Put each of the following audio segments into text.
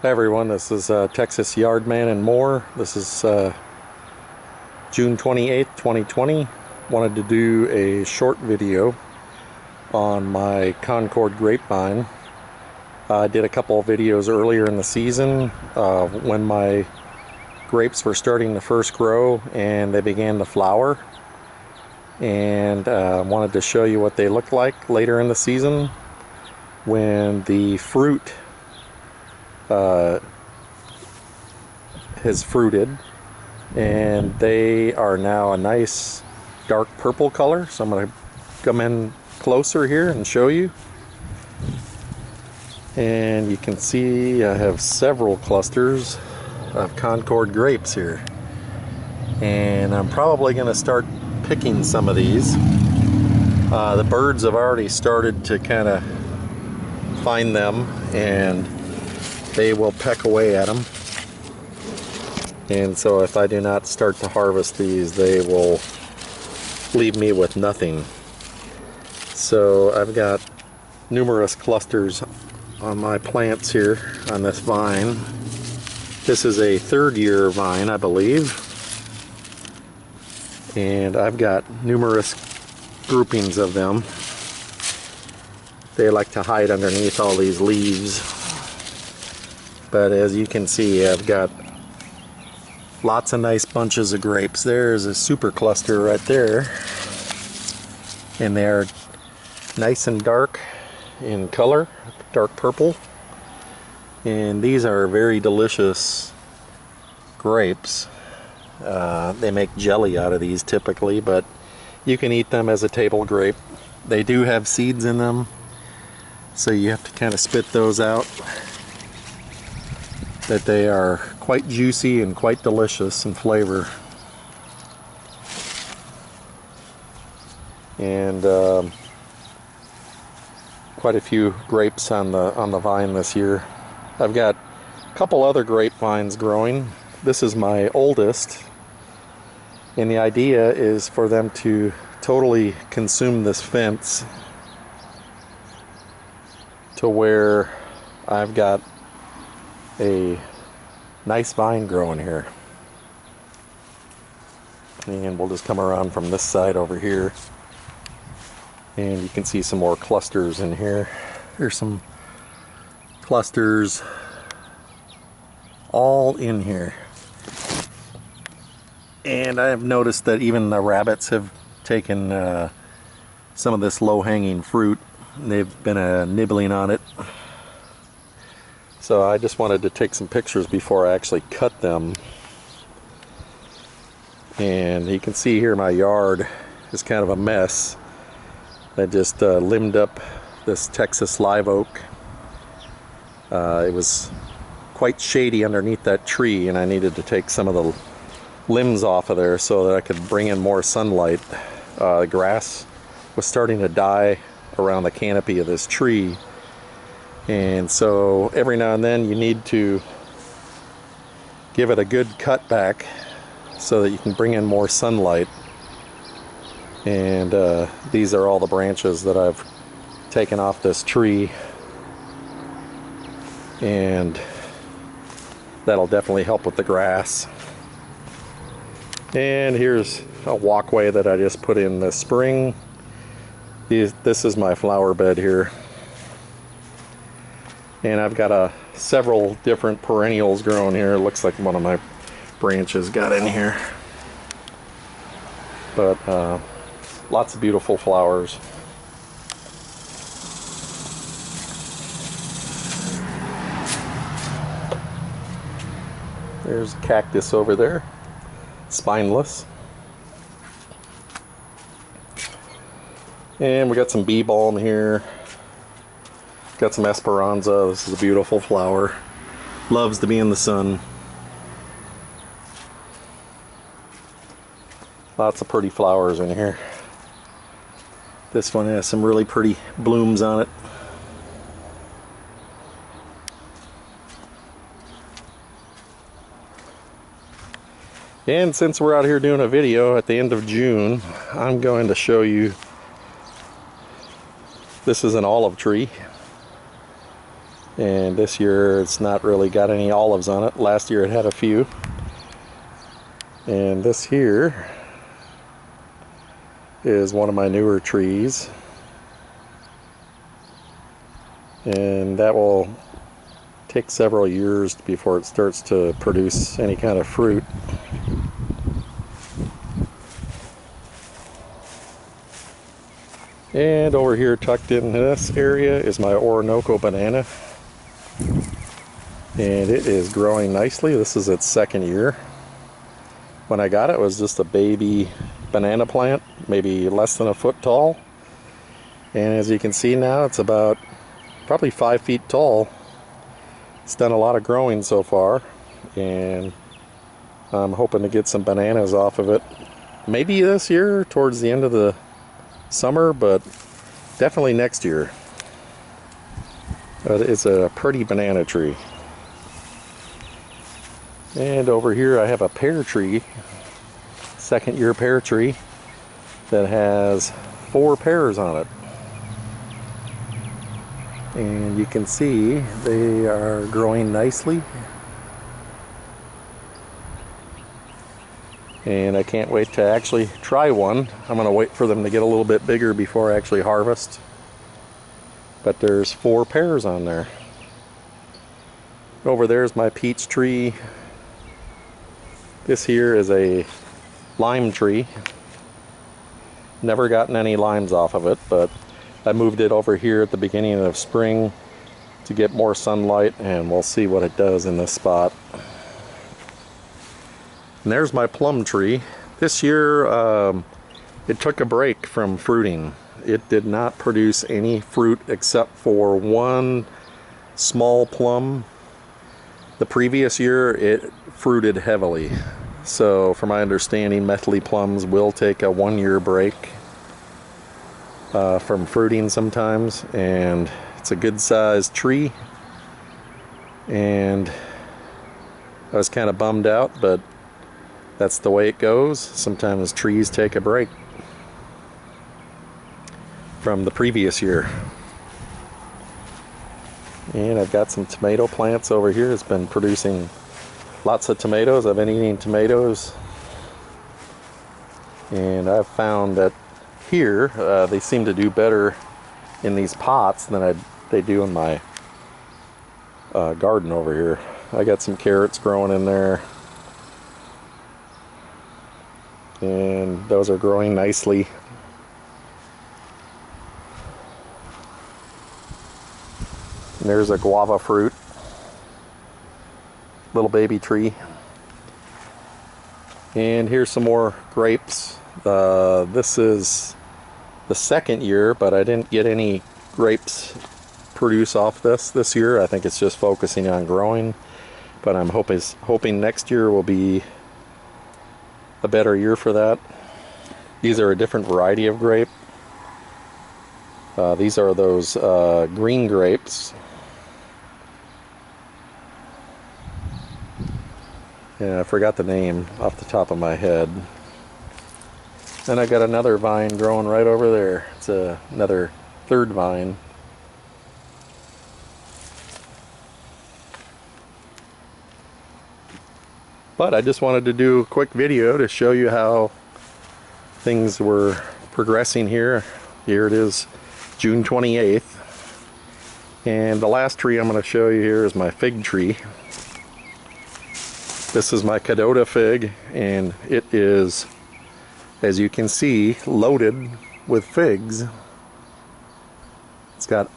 Hi everyone, this is Texas Yardman and More. This is June 28th, 2020. Wanted to do a short video on my Concord grapevine. I did a couple of videos earlier in the season when my grapes were starting to first grow and they began to flower, and wanted to show you what they look like later in the season when the fruit has fruited, and they are now a nice dark purple color. So I'm going to come in closer here and show you, and you can see I have several clusters of Concord grapes here, and I'm probably going to start picking some of these. The birds have already started to kind of find them, and they will peck away at them. And so if I do not start to harvest these, they will leave me with nothing. So I've got numerous clusters on my plants here on this vine. This is a third-year vine, I believe. And I've got numerous groupings of them. They like to hide underneath all these leaves. But as you can see, I've got lots of nice bunches of grapes. There's a super cluster right there, and they're nice and dark in color, dark purple, and these are very delicious grapes. They make jelly out of these typically, but you can eat them as a table grape. They do have seeds in them, so you have to kind of spit those out. That they are quite juicy and quite delicious in flavor. And quite a few grapes on the vine this year. I've got a couple other grapevines growing. This is my oldest, and the idea is for them to totally consume this fence to where I've got a nice vine growing here. And we'll just come around from this side over here, and you can see some more clusters in here. There's some clusters all in here, and I have noticed that even the rabbits have taken some of this low-hanging fruit. They've been nibbling on it. So I just wanted to take some pictures before I actually cut them. And you can see here my yard is kind of a mess. I just limbed up this Texas live oak. It was quite shady underneath that tree, and I needed to take some of the limbs off of there so that I could bring in more sunlight. The grass was starting to die around the canopy of this tree. And so every now and then you need to give it a good cut back so that you can bring in more sunlight. And these are all the branches that I've taken off this tree, and that'll definitely help with the grass. And here's a walkway that I just put in this spring. This is my flower bed here. And I've got several different perennials growing here. It looks like one of my branches got in here. But lots of beautiful flowers. There's a cactus over there, spineless. And we got some bee balm here. Got some Esperanza. This is a beautiful flower. Loves to be in the sun. Lots of pretty flowers in here. This one has some really pretty blooms on it. And since we're out here doing a video at the end of June, I'm going to show you, this is an olive tree. And this year it's not really got any olives on it. Last year it had a few. And this here is one of my newer trees. And that will take several years before it starts to produce any kind of fruit. And over here tucked in this area is my Orinoco banana. And it is growing nicely. This is its second year. When I got it, it was just a baby banana plant, maybe less than a foot tall. And as you can see now, it's about probably 5 feet tall. It's done a lot of growing so far, and I'm hoping to get some bananas off of it. Maybe this year, towards the end of the summer, but definitely next year. But it's a pretty banana tree. And over here I have a pear tree, second year pear tree, that has 4 pears on it. And you can see they are growing nicely. And I can't wait to actually try one. I'm going to wait for them to get a little bit bigger before I actually harvest. But there's 4 pears on there. Over there's my peach tree. This here is a lime tree. Never gotten any limes off of it, but I moved it over here at the beginning of spring to get more sunlight, and we'll see what it does in this spot. And there's my plum tree. This year it took a break from fruiting. It did not produce any fruit except for one small plum. The previous year it fruited heavily. So from my understanding, methyl plums will take a 1-year break from fruiting sometimes, and it's a good sized tree, and I was kind of bummed out, but that's the way it goes. Sometimes trees take a break from the previous year. And I've got some tomato plants over here. It's been producing lots of tomatoes. I've been eating tomatoes, and I've found that here they seem to do better in these pots than they do in my garden over here. I got some carrots growing in there, and those are growing nicely. And there's a guava fruit, little baby tree. And here's some more grapes. This is the second year, but I didn't get any grapes produce off this year. I think it's just focusing on growing, but I'm hoping next year will be a better year for that. These are a different variety of grape. These are those green grapes. Yeah, I forgot the name off the top of my head. And I got another vine growing right over there. It's another third vine. But I just wanted to do a quick video to show you how things were progressing here. Here it is, June 28th. And the last tree I'm going to show you here is my fig tree. This is my Cadota fig, and it is, as you can see, loaded with figs. It's got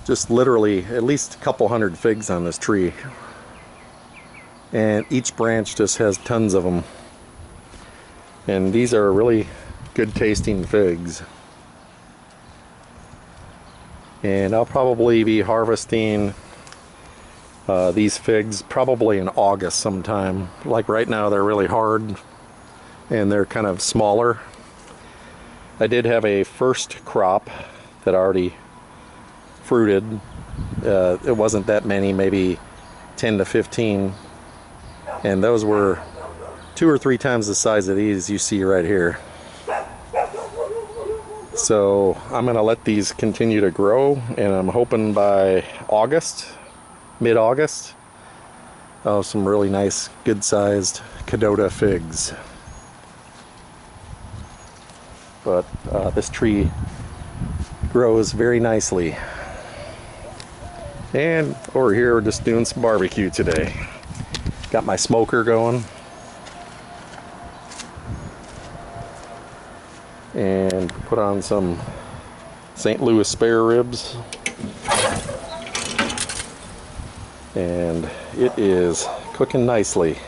just literally at least a couple hundred figs on this tree, and each branch just has tons of them. And these are really good tasting figs. And I'll probably be harvesting these figs probably in August sometime. Like right now they're really hard and they're kind of smaller. I did have a first crop that already fruited. It wasn't that many, maybe 10 to 15, and those were 2 or 3 times the size of these you see right here. So I'm gonna let these continue to grow, and I'm hoping by August, mid-August, I'll have some really nice, good-sized Cadota figs. But this tree grows very nicely. And over here, we're just doing some barbecue today. Got my smoker going. And put on some St. Louis spare ribs. And it is cooking nicely.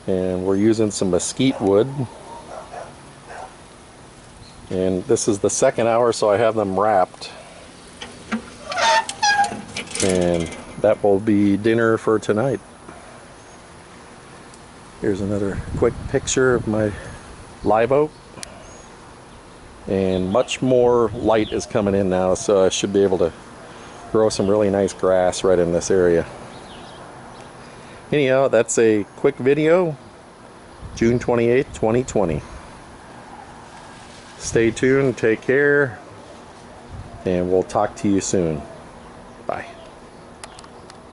And we're using some mesquite wood. And this is the second hour, so I have them wrapped. And that will be dinner for tonight. Here's another quick picture of my live oak. And much more light is coming in now, so I should be able to grow some really nice grass right in this area. Anyhow, that's a quick video, June 28th, 2020. Stay tuned, take care, and we'll talk to you soon. Bye.